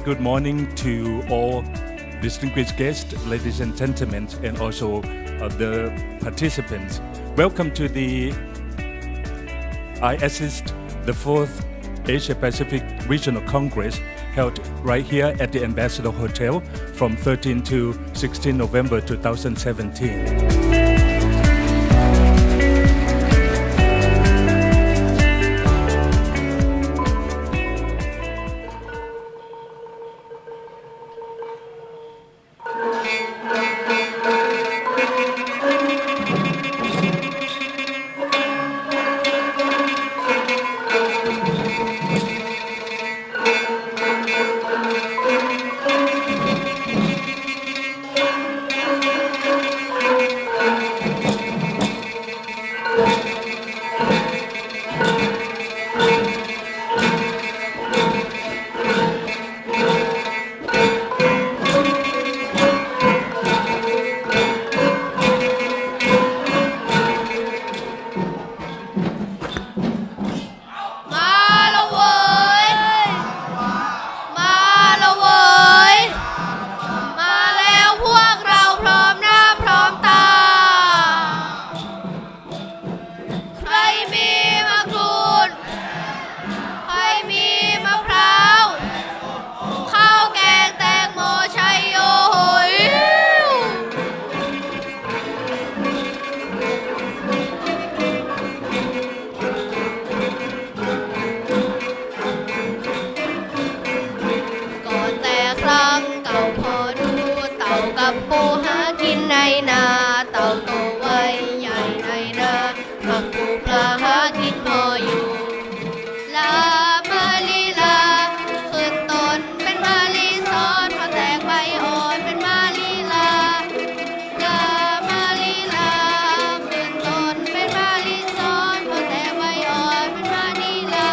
good morning to all distinguished guests, ladies and gentlemen, and also the participants. Welcome to the Iassidd, the 4th Asia Pacific Regional Congress held right here at the Ambassador Hotel from 13 to 16 November 2017.ปูหากินในนาเต่าโตไว้ใหญ่ในนาผักปูปลาหากินพออยู่ลามาลีลาขึ้นต้นเป็นมาลีซ้อนพอแตกใบอ่อนเป็นมาลีลาลามาลีลาขึ้นต้นเป็นมาลีซ้อนพอแตกใบอ่อนเป็นมาลีลา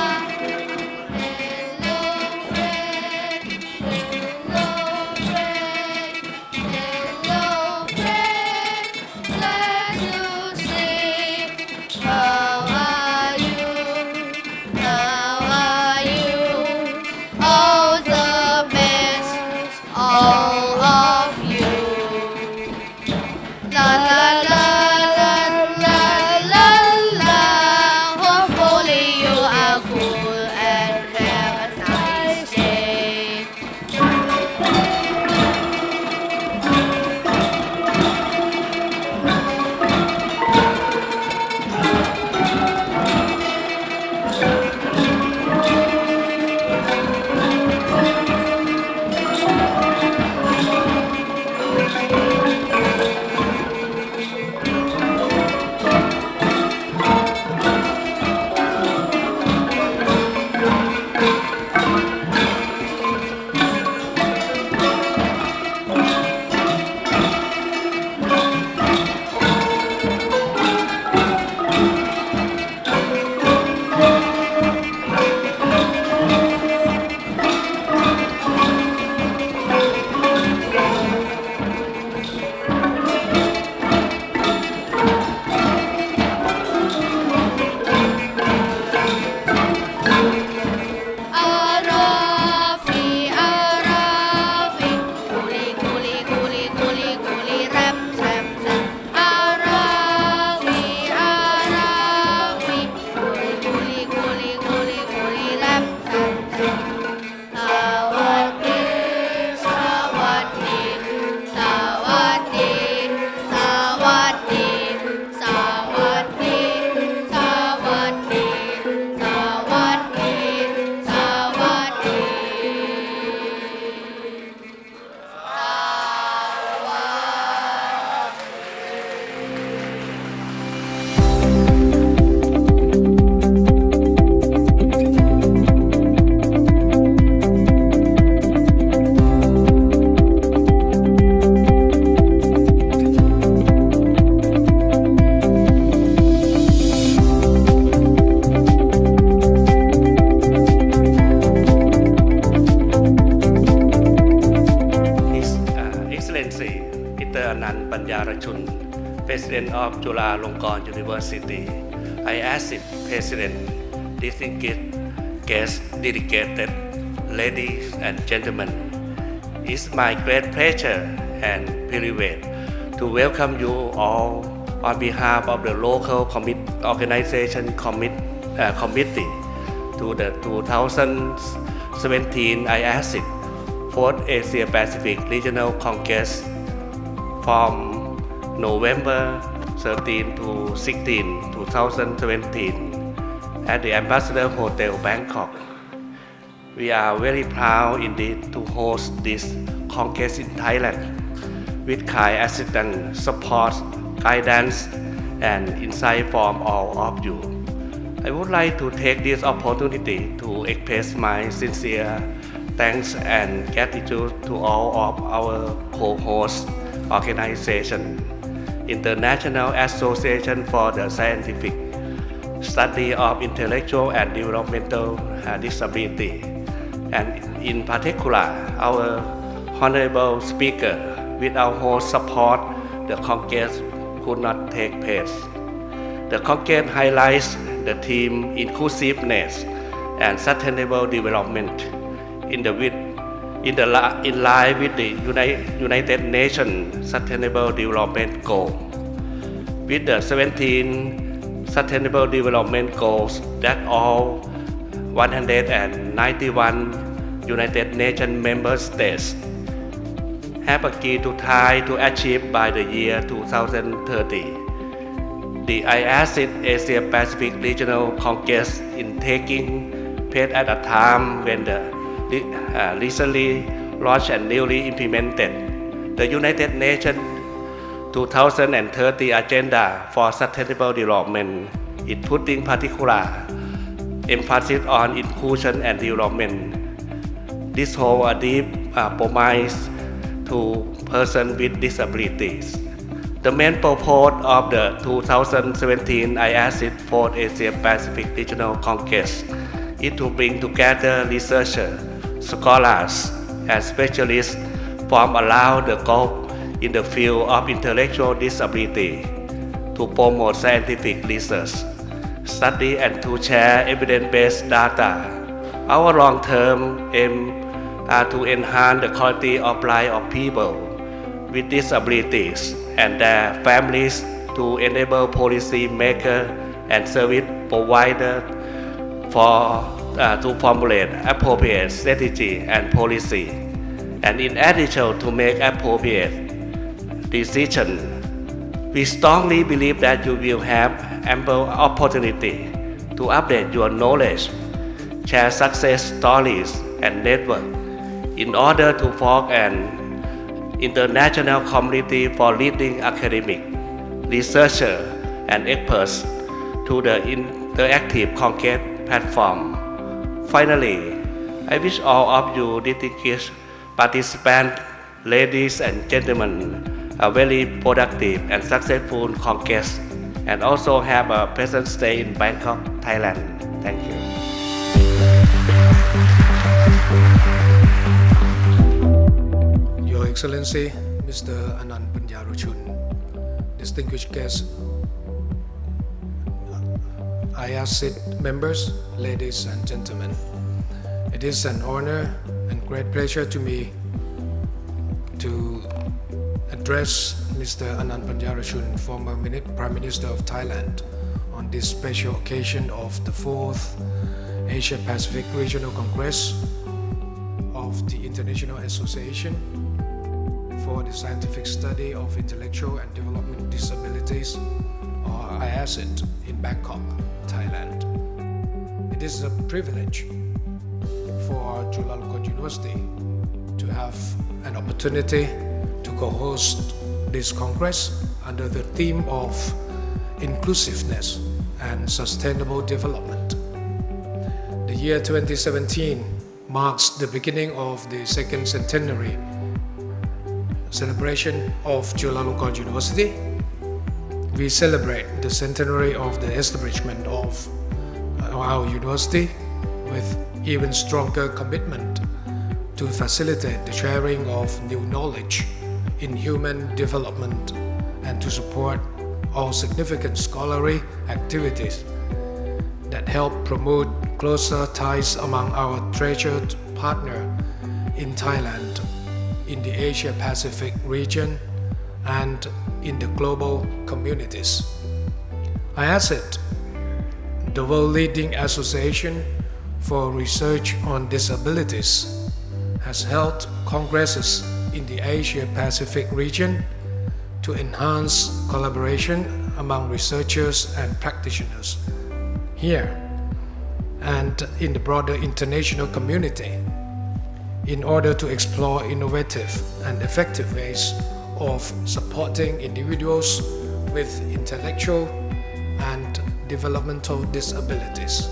President of Chulalongkorn University, Iassidd President, distinguished guests, dedicated ladies and gentlemen. It's my great pleasure and privilege to welcome you all on behalf of the local organization committee to the 2017 Iassidd 4th Asia Pacific Regional Congress from November 13 to 16, 2017 at the Ambassador Hotel, Bangkok. We are very proud indeed to host this Congress in Thailand with kind assistance, support, guidance, and insight from all of you. I would like to take this opportunity to express my sincere thanks and gratitude to all of our co-host organizations, International Association for the Scientific Study of Intellectual and Developmental Disability, and in particular our honorable speaker. Without host support, the Congress could not take place. The Congress highlights the theme Inclusiveness and Sustainable Development in line with the United Nations Sustainable Development Goal. With the 17 Sustainable Development Goals that all 191 United Nations member states have agreed to try to achieve by the year 2030. The Iassidd Asia Pacific Regional Congress is taking place at a time when the recently launched and newly implemented the United Nations 2030 Agenda for Sustainable Development is putting particular emphasis on inclusion and development. This holds a deep promise to persons with disabilities. The main purpose of the 2017 Iassidd 4th Asia Pacific Regional Congress is to bring together researchers, scholars, and specialists from around the globe in the field of intellectual disability to promote scientific research, study, and to share evidence-based data. Our long-term aim are to enhance the quality of life of people with disabilities and their families to enable policy makers and service providers to formulate appropriate strategy and policy, and in addition to make appropriate decisions. We strongly believe that you will have ample opportunity to update your knowledge, share success stories, and network in order to form an international community for leading academic, researchers, and experts to the interactive Congress platform. Finally, I wish all of you distinguished participants, ladies and gentlemen, a very productive and successful Congress, and also have a pleasant stay in Bangkok, Thailand. Thank you. Your Excellency, Mr. Anand Panjaruchun, distinguished guests, Iassidd members, ladies and gentlemen, it is an honor and great pleasure to me to address Mr. Anand Panjaruchun, former Prime Minister of Thailand, on this special occasion of the 4th Asia Pacific Regional Congress of the International Association for the Scientific Study of Intellectual and Developmental Disabilities, or Iassidd, in Bangkok, Thailand. It is a privilege for Chulalongkorn University to have an opportunity to co-host this Congress under the theme of Inclusiveness and Sustainable Development. The year 2017 marks the beginning of the second centenary celebration of Chulalongkorn University. We celebrate the centenary of the establishment of our university with even stronger commitment to facilitate the sharing of new knowledge in human development and to support all significant scholarly activities that help promote closer ties among our treasured partner in Thailand in the Asia-Pacific region and in the global communities. Iassidd, the world-leading association for research on disabilities, has held congresses in the Asia-Pacific region to enhance collaboration among researchers and practitioners here and in the broader international community in order to explore innovative and effective ways of supporting individuals with intellectual and developmental disabilities,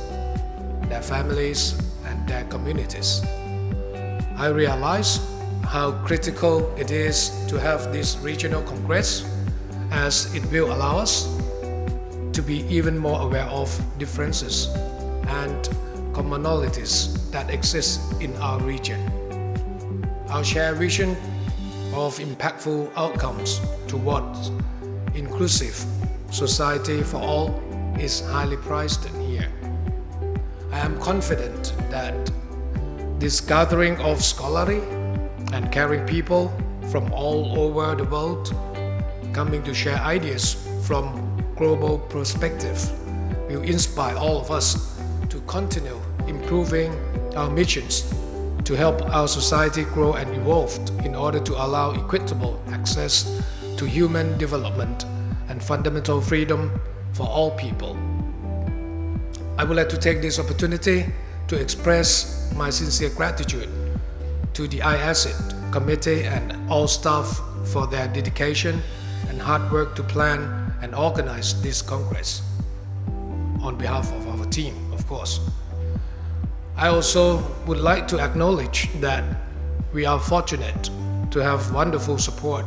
their families and their communities. I realize how critical it is to have this regional congress, as it will allow us to be even more aware of differences and commonalities that exist in our region. Our shared vision of impactful outcomes towards inclusive society for all is highly prized here. I am confident that this gathering of scholarly and caring people from all over the world coming to share ideas from global perspective will inspire all of us to continue improving our missions to help our society grow and evolve in order to allow equitable access to human development and fundamental freedom for all people. I would like to take this opportunity to express my sincere gratitude to the Iassidd committee and all staff for their dedication and hard work to plan and organize this Congress on behalf of our team, of course. I also would like to acknowledge that we are fortunate to have wonderful support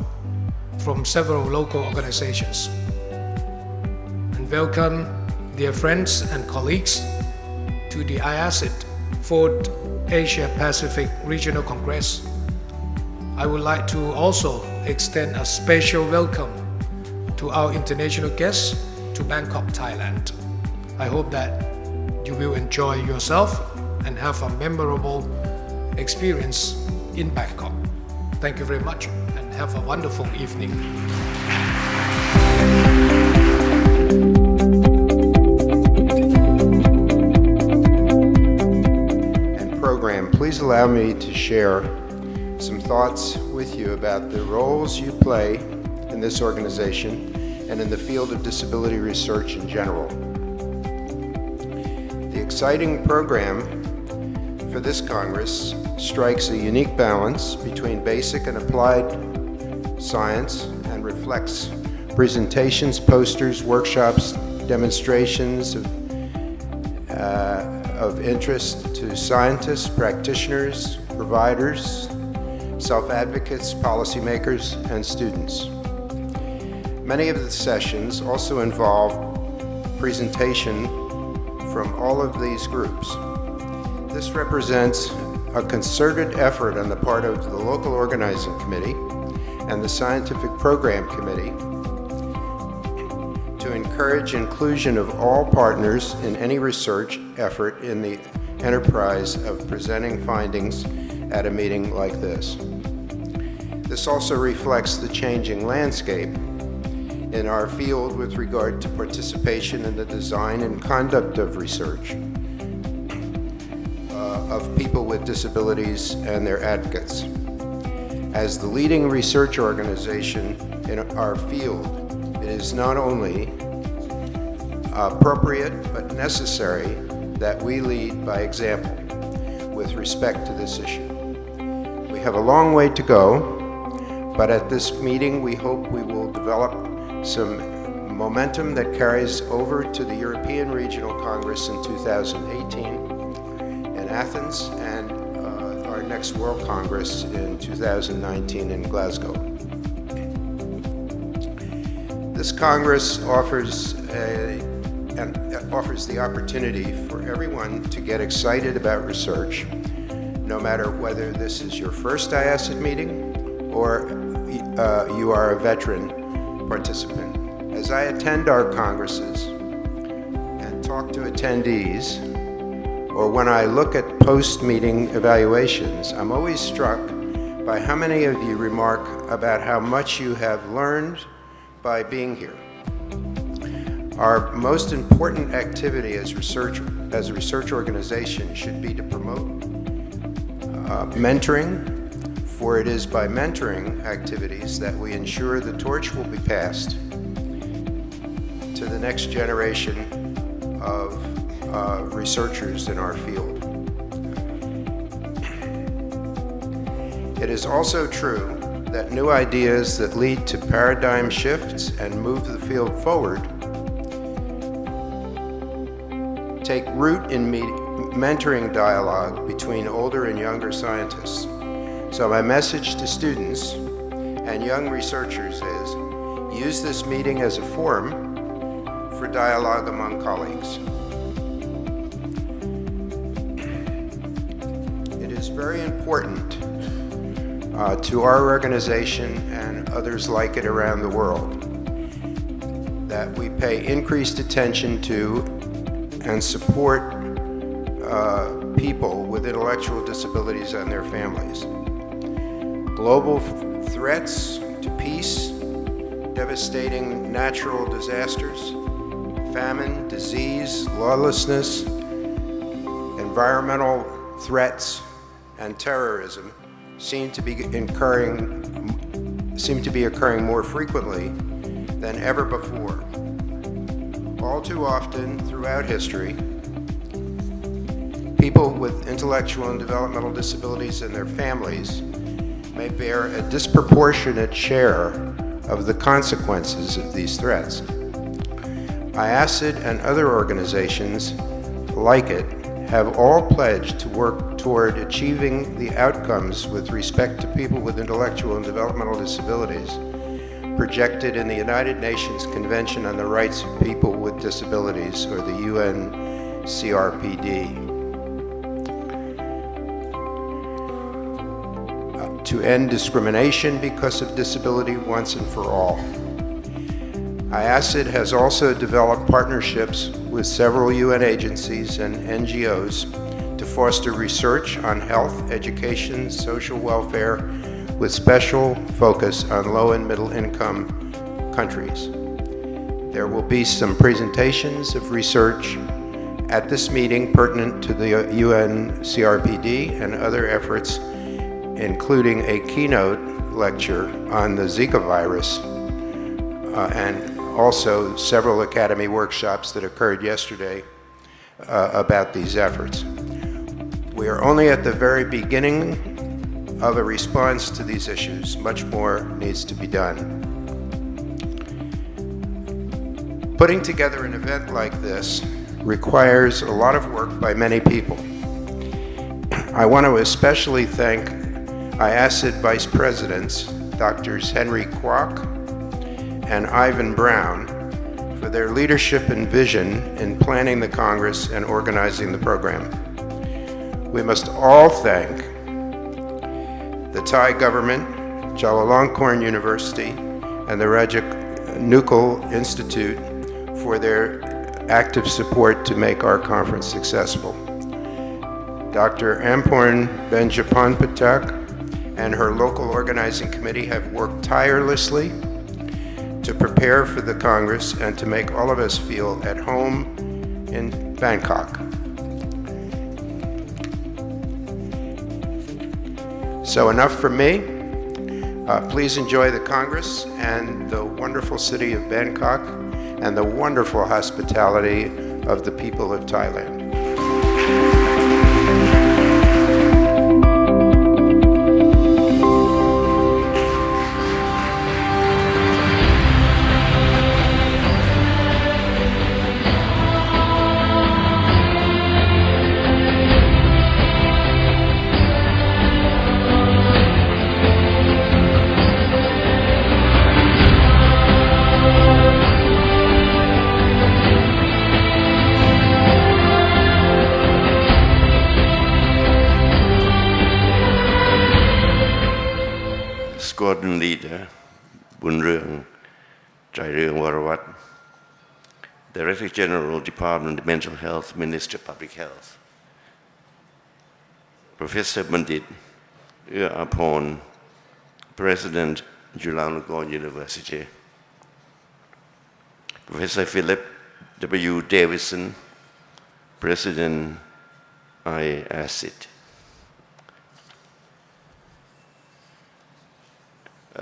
from several local organizations, and welcome dear friends and colleagues to the Iassidd 4th Asia Pacific Regional Congress. I would like to also extend a special welcome to our international guests to Bangkok, Thailand. I hope that you will enjoy yourself and have a memorable experience in Bangkok. Thank you very much and have a wonderful evening. And program, please allow me to share some thoughts with you about the roles you play in this organization and in the field of disability research in general. The exciting program for this Congress strikes a unique balance between basic and applied science and reflects presentations, posters, workshops, demonstrations of interest to scientists, practitioners, providers, self-advocates, policymakers, and students. Many of the sessions also involve presentation from all of these groups. This represents a concerted effort on the part of the local organizing committee and the scientific program committee to encourage inclusion of all partners in any research effort in the enterprise of presenting findings at a meeting like this. This also reflects the changing landscape in our field with regard to participation in the design and conduct of research of people with disabilities and their advocates. As the leading research organization in our field, it is not only appropriate but necessary that we lead by example with respect to this issue. We have a long way to go, but at this meeting we hope we will develop some momentum that carries over to the European Regional Congress in 2018 in Athens and our next World Congress in 2019 in Glasgow. This Congress offers the opportunity for everyone to get excited about research, no matter whether this is your first Iassidd meeting or you are a veteran participant. As I attend our congresses and talk to attendees, or when I look at post-meeting evaluations, I'm always struck by how many of you remark about how much you have learned by being here. Our most important activity as a research organization should be to promote mentoring, for it is by mentoring activities that we ensure the torch will be passed to the next generation of researchers in our field. It is also true that new ideas that lead to paradigm shifts and move the field forward take root in mentoring dialogue between older and younger scientists. So my message to students and young researchers is, use this meeting as a forum for dialogue among colleagues. It is very important to our organization and others like it around the world that we pay increased attention to and support people with intellectual disabilities and their families. Global threats to peace, devastating natural disasters, famine, disease, lawlessness, environmental threats, and terrorism seem to be occurring more frequently than ever before. All too often throughout history, people with intellectual and developmental disabilities and their families may bear a disproportionate share of the consequences of these threats. Iassidd and other organizations like it have all pledged to work toward achieving the outcomes with respect to people with intellectual and developmental disabilities projected in the United Nations Convention on the Rights of People with Disabilities, or the UN CRPD. To end discrimination because of disability once and for all. Iassidd has also developed partnerships with several UN agencies and NGOs to foster research on health, education, social welfare, with special focus on low and middle income countries. There will be some presentations of research at this meeting pertinent to the UN CRPD and other efforts, including a keynote lecture on the Zika virus and also several Academy workshops that occurred yesterday about these efforts. We are only at the very beginning of a response to these issues. Much more needs to be done. Putting together an event like this requires a lot of work by many people. I want to especially thank Iassidd Vice Presidents, Drs. Henry Kwok and Ivan Brown, for their leadership and vision in planning the Congress and organizing the program. We must all thank the Thai government, Chulalongkorn University, and the Rajanukkal Institute for their active support to make our conference successful. Dr. Amporn Benjapanpatak and her local organizing committee have worked tirelessly to prepare for the Congress and to make all of us feel at home in Bangkok. So enough from me. Please enjoy the Congress and the wonderful city of Bangkok and the wonderful hospitality of the people of Thailand. Squadron Leader Bun Reung Chai Reung Warawat, Director General Department of Mental Health, Minister of Public Health, Professor Bandit Aporn President, Chulalongkorn University, Professor Philip W. Davidson, President, Iassidd.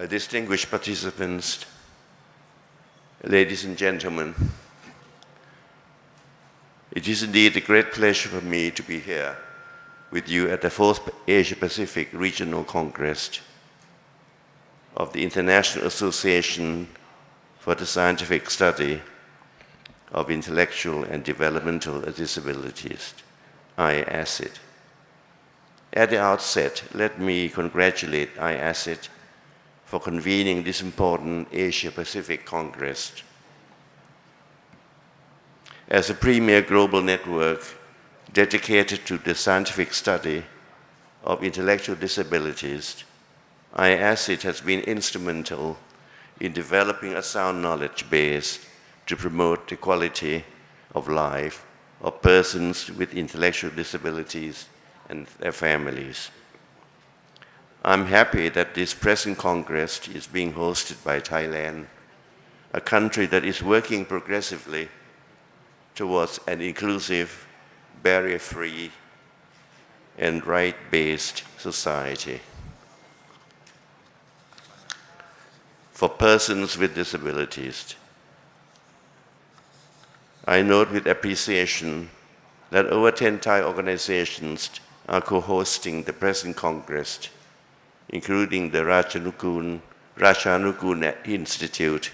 Distinguished participants, ladies and gentlemen, it is indeed a great pleasure for me to be here with you at the 4th Asia-Pacific Regional Congress of the International Association for the Scientific Study of Intellectual and Developmental Disabilities, Iassidd. At the outset, let me congratulate Iassidd for convening this important Asia-Pacific Congress. As a premier global network dedicated to the scientific study of intellectual disabilities, Iassidd has been instrumental in developing a sound knowledge base to promote the quality of life of persons with intellectual disabilities and their families. I'm happy that this present Congress is being hosted by Thailand, a country that is working progressively towards an inclusive, barrier-free, and right-based society for persons with disabilities. I note with appreciation that over 10 Thai organizations are co-hosting the present Congress, including the Ratchanugun Institute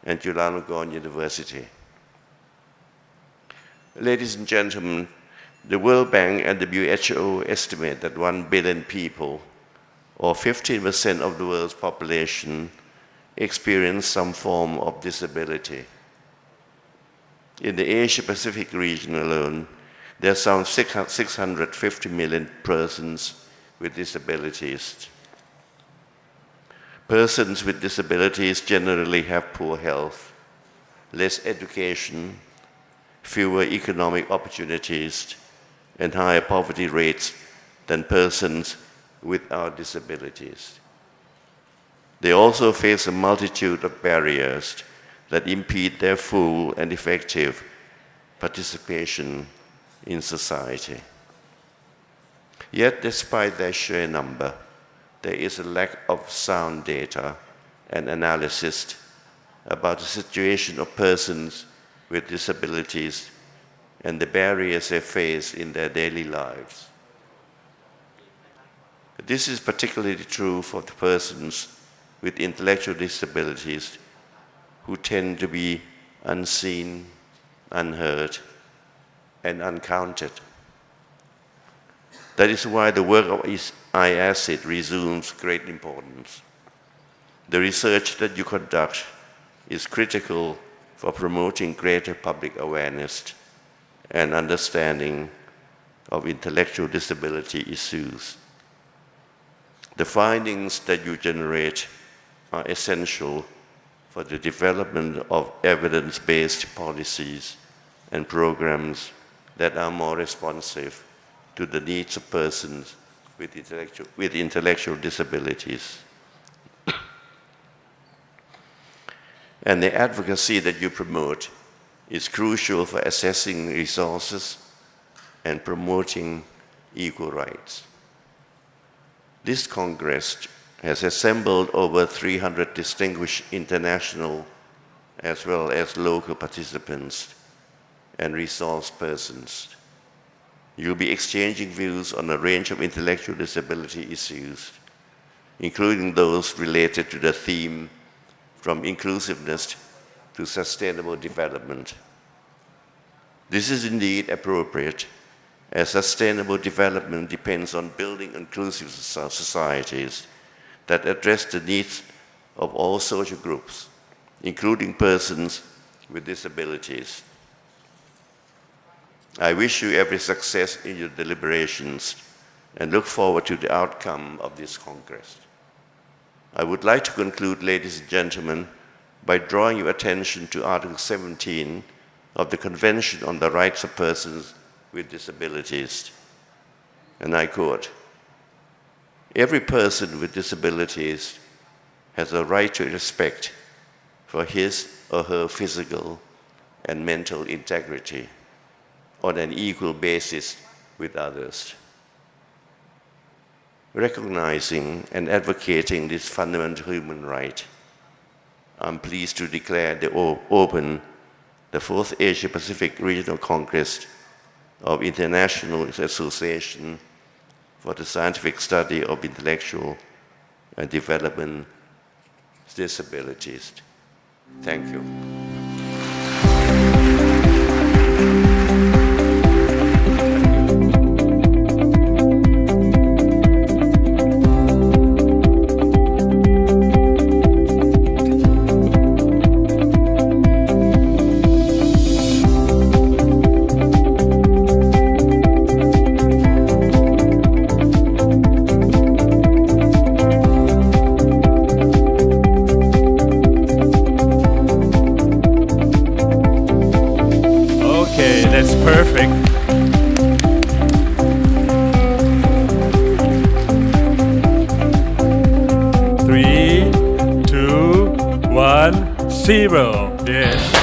and Chulalongkorn University. Ladies and gentlemen, the World Bank and the WHO estimate that 1 billion people, or 15% of the world's population, experience some form of disability. In the Asia-Pacific region alone, there are some 650 million persons with disabilities. Persons with disabilities generally have poor health, less education, fewer economic opportunities, and higher poverty rates than persons without disabilities. They also face a multitude of barriers that impede their full and effective participation in society. Yet, despite their sheer number, there is a lack of sound data and analysis about the situation of persons with disabilities and the barriers they face in their daily lives. This is particularly true for the persons with intellectual disabilities who tend to be unseen, unheard, and uncounted. That is why the work of Iassidd resumes great importance. The research that you conduct is critical for promoting greater public awareness and understanding of intellectual disability issues. The findings that you generate are essential for the development of evidence-based policies and programs that are more responsive to the needs of persons with intellectual disabilities. And the advocacy that you promote is crucial for assessing resources and promoting equal rights. This Congress has assembled over 300 distinguished international as well as local participants and resource persons. You'll be exchanging views on a range of intellectual disability issues, including those related to the theme from inclusiveness to sustainable development. This is indeed appropriate, as sustainable development depends on building inclusive societies that address the needs of all social groups, including persons with disabilities. I wish you every success in your deliberations and look forward to the outcome of this Congress. I would like to conclude, ladies and gentlemen, by drawing your attention to Article 17 of the Convention on the Rights of Persons with Disabilities. And I quote, "Every person with disabilities has a right to respect for his or her physical and mental integrity on an equal basis with others. Recognizing and advocating this fundamental human right, I'm pleased to declare open the 4th Asia-Pacific Regional Congress of International Association for the Scientific Study of Intellectual and Development Disabilities. Thank you. That's perfect. Three, 2, 1, 0. Yes.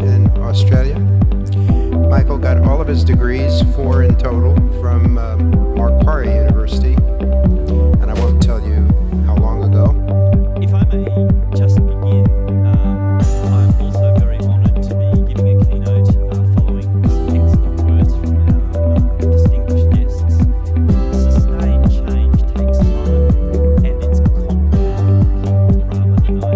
In Australia. Michael got all of his degrees, 4 in total, from Mark Parry University, and I won't tell you how long ago. If I may just begin, I'm also very honoured to be giving a keynote following some excellent words from our distinguished guests. Sustained change takes time, and it's complicated rather than I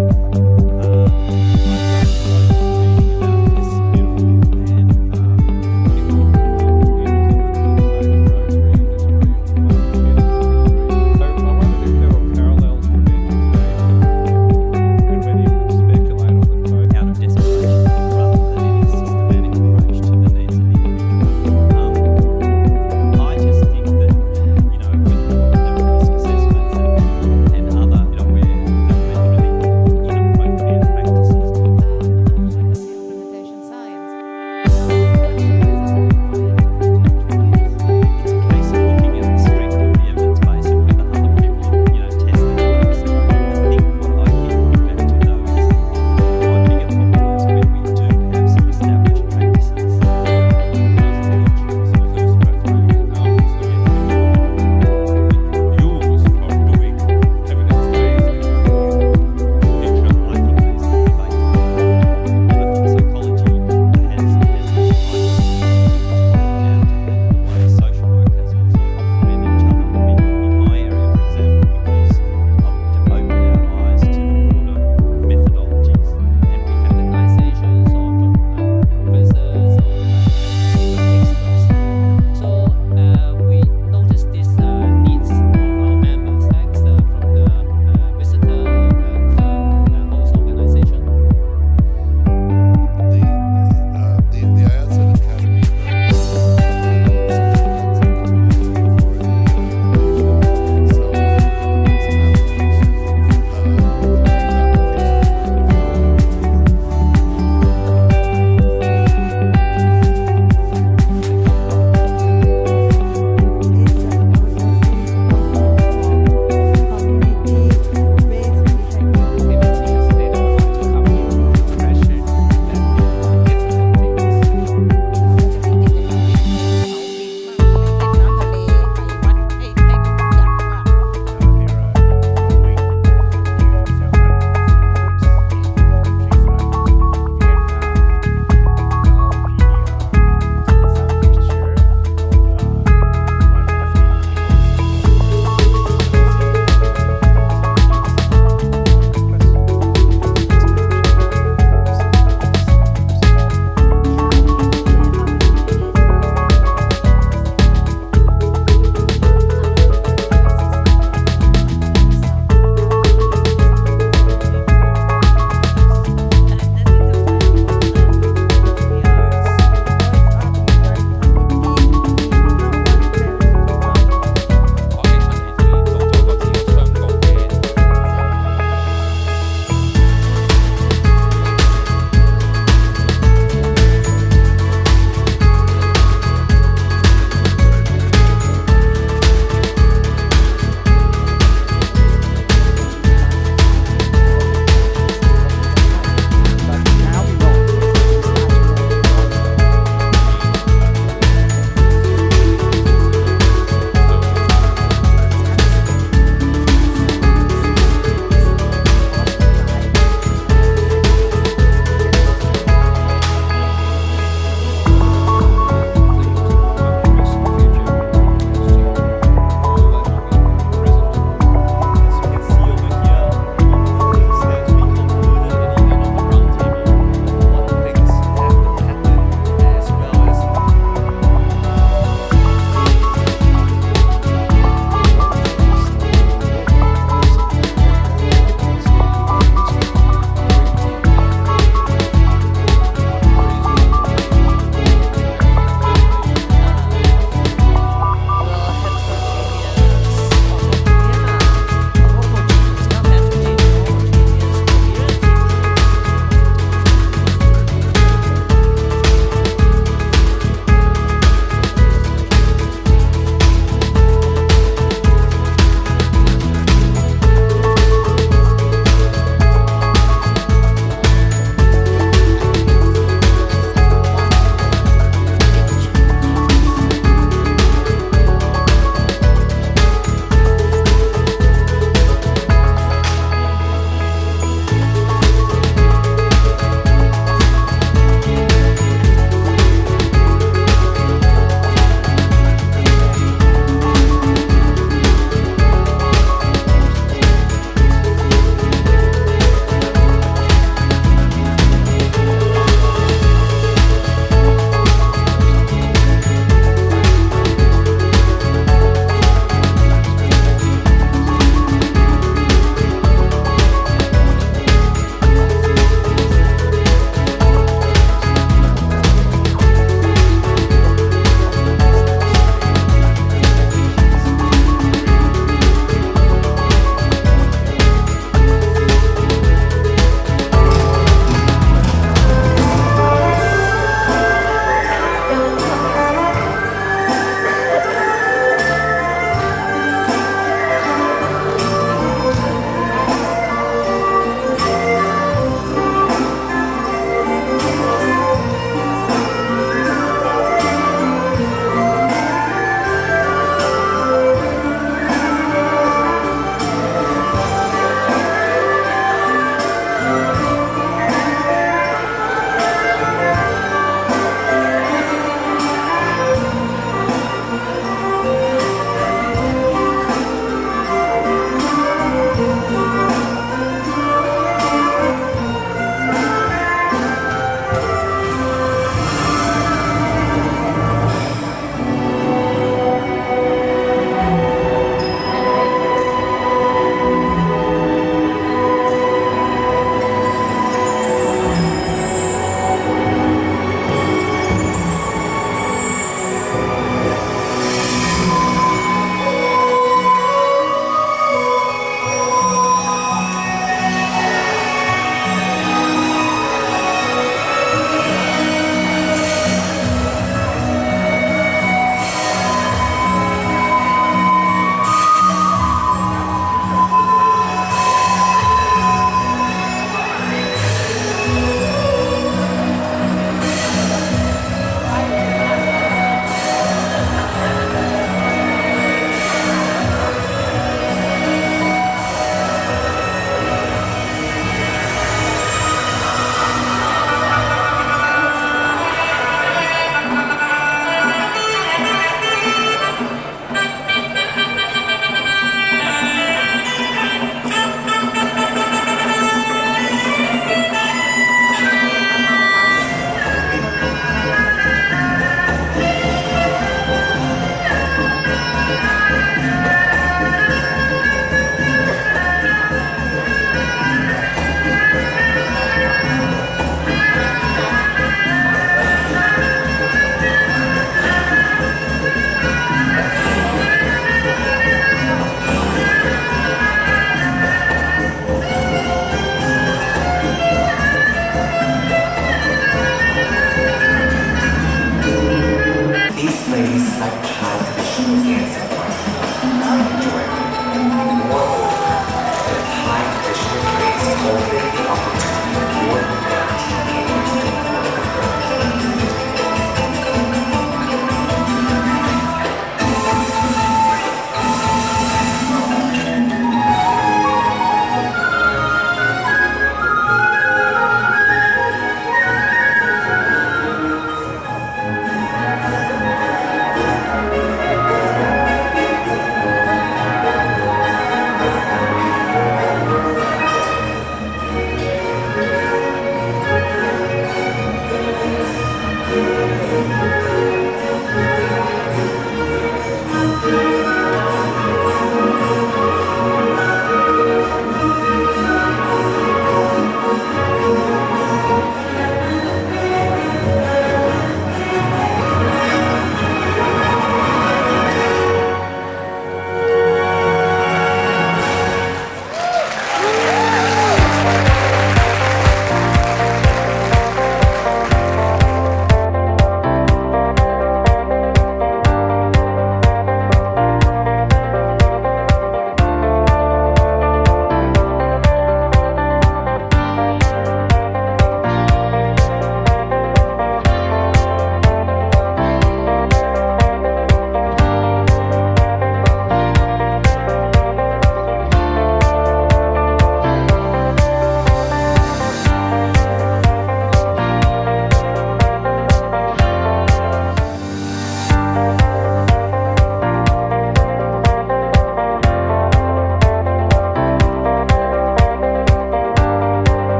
These plays like Thai traditional dance and fighting enjoyment. Moreover, the Thai traditional plays open the opportunity for more than 90 gamers to work with them.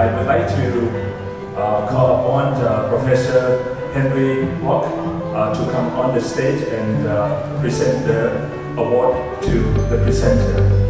I would like to call upon Professor Henry Wok to come on the stage and present the award to the presenter.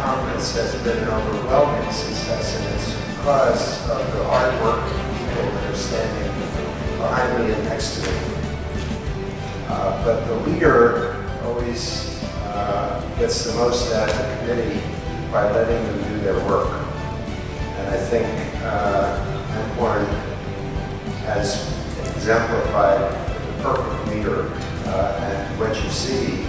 conference has been an overwhelming success, and it's because of the hard work of people that are standing behind me and next to me. But the leader always gets the most out of the committee by letting them do their work. And I think Antoine has exemplified the perfect leader, and what you see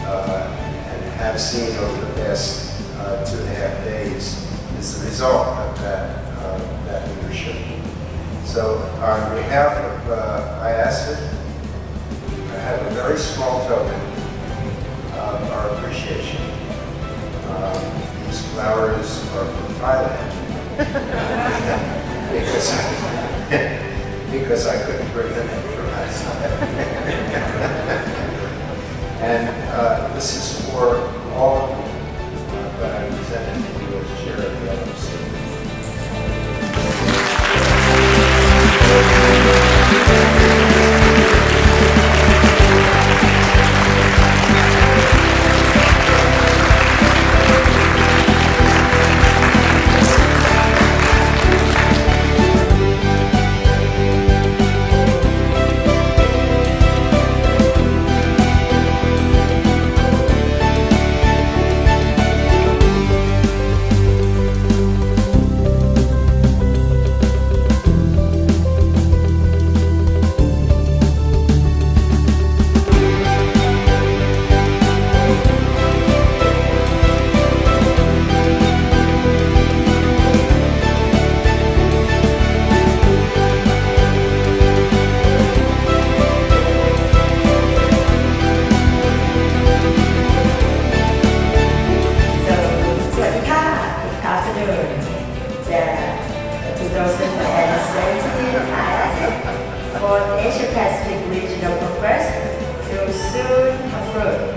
and have seen over the past 2.5 days is the result of that leadership. So on behalf of Iassidd, I have a very small token of our appreciation. These flowers are from Thailand because I couldn't bring them in from outside. And this is for all of you that I presented to you as chair of the LMC. Asia Pacific Regional Congress will soon conclude.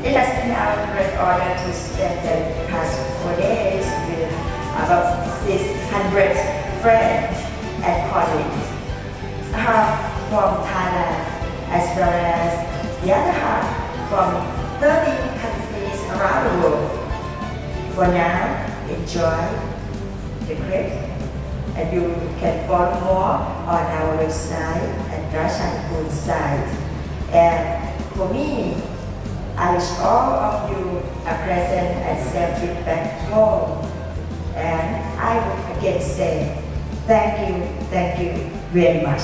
It has been our great honor to spend the past 4 days with about 600 friends and colleagues, half from Thailand as well as the other half from 30 countries around the world. For now, enjoy the trip, and you can follow more on our website and Russian food site. And for me, I wish all of you a pleasant and safe trip back home. And I would again say thank you very much.